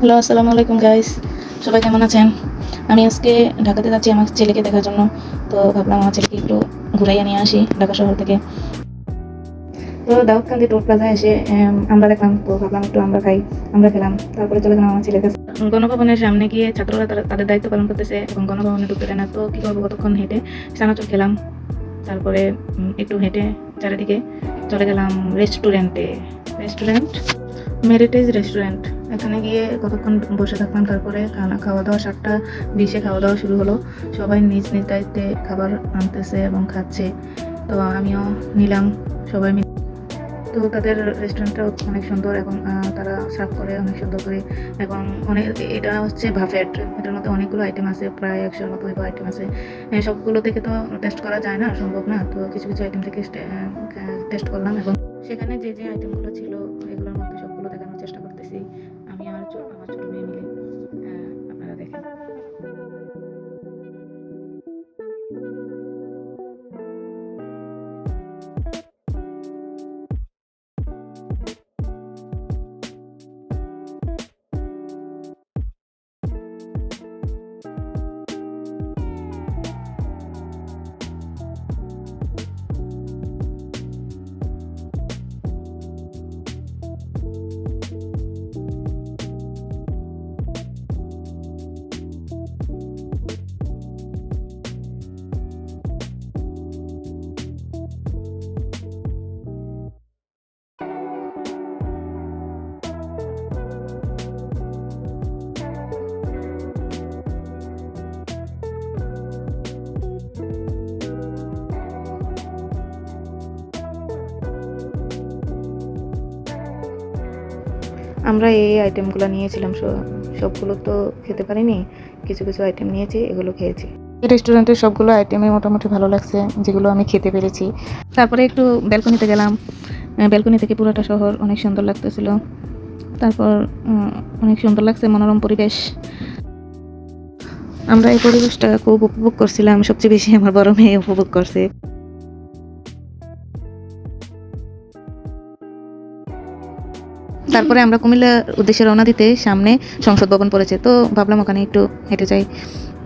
Hello, আসসালামু আলাইকুম guys. সবাই কেমন আছেন? আমি আজকে ঢাকাতে যাচ্ছি আমার ছেলেকে দেখার জন্য। তো ভাবলাম আমার ছেলেকে একটু ঘুরাইয়া নিয়ে আসি ঢাকা শহর থেকে। তো দাউদকান্দি টোল প্লাজায় এসে আমরা দেখলাম, তো ভাবলাম একটু আমরা খাই। আমরা খেলাম, তারপরে চলে গেলাম আমার ছেলের কাছে। গণভবনের সামনে গিয়ে ছাত্ররা তাদের দায়িত্ব পালন করতেছে এবং গণভবনে ঢুকতে দেয় না। তো কী করবো, কতক্ষণ হেঁটে চানাচুর খেলাম। তারপরে একটু হেঁটে চারিদিকে চলে গেলাম রেস্টুরেন্ট মেরিটেজ রেস্টুরেন্ট। এখানে গিয়ে কতক্ষণ বসে থাকলাম। তারপরে খাওয়া দাওয়া 7টা 20-এ খাওয়া দাওয়া শুরু হলো। সবাই নিজ নিজ দায়িত্বে খাবার আনতেছে এবং খাচ্ছে। তো আমিও নিলাম, সবাই মিলে। তো তাদের রেস্টুরেন্টটা অনেক সুন্দর এবং তারা সার্ভ করে অনেক সুন্দর করে। এবং অনেক, এটা হচ্ছে বাফেট। এটার মধ্যে অনেকগুলো আইটেম আছে, প্রায় 100-এর মতো আইটেম আছে। সবগুলো থেকে তো টেস্ট করা যায় না, সম্ভব না। তো কিছু কিছু আইটেম থেকে টেস্ট করলাম এবং সেখানে যে যে আইটেমগুলো ছিল এগুলোর মধ্যে সবগুলো দেখানোর চেষ্টা করতেছি আমি আর আমার ছোট মেয়ে মিলে। আপনারা দেখেন। আমরা এই আইটেমগুলো নিয়েছিলাম, সবগুলো তো খেতে পারিনি, কিছু কিছু আইটেম নিয়েছি, এগুলো খেয়েছি। এই রেস্টুরেন্টের সবগুলো আইটেমই মোটামুটি ভালো লাগছে, যেগুলো আমি খেতে পেরেছি। তারপরে একটু ব্যালকনিতে গেলাম। ব্যালকনি থেকে পুরোটা শহর অনেক সুন্দর লাগতেছিল। তারপর অনেক সুন্দর লাগছে, মনোরম পরিবেশ। আমরা এই পরিবেশটা খুব উপভোগ করছিলাম, সবচেয়ে বেশি আমার বড় মেয়ে উপভোগ করছে। তারপরে আমরা কুমিল্লার উদ্দেশ্যে রওনা দিতে সামনে সংসদ ভবন পড়েছে, তো ভাবলাম ওখানে একটু হেঁটে যাই।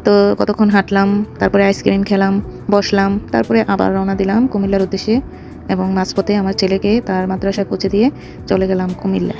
তো কতক্ষণ হাঁটলাম, তারপরে আইসক্রিম খেলাম, বসলাম, তারপরে আবার রওনা দিলাম কুমিল্লার উদ্দেশ্যে। এবং মাঝপথে আমার ছেলেকে তার মাদ্রাসায় পৌঁছে দিয়ে চলে গেলাম কুমিল্লা।